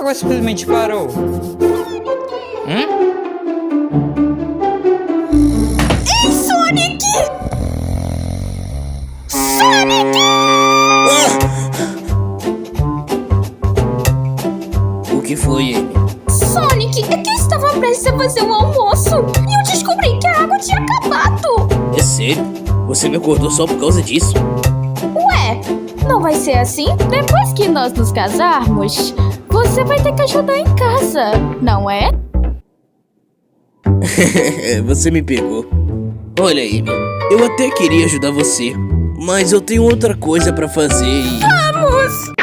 água simplesmente parou? Ei, Sonic! Sonic! O que foi, Amy? Sonic, é que eu estava prestes a fazer o almoço e eu descobri que a água tinha acabado. É sério? Você me acordou só por causa disso? Ué, não vai ser assim? Depois que nós nos casarmos, você vai ter que ajudar em casa, não é? Você me pegou. Olha, Amy, eu até queria ajudar você, mas eu tenho outra coisa pra fazer e... Vamos!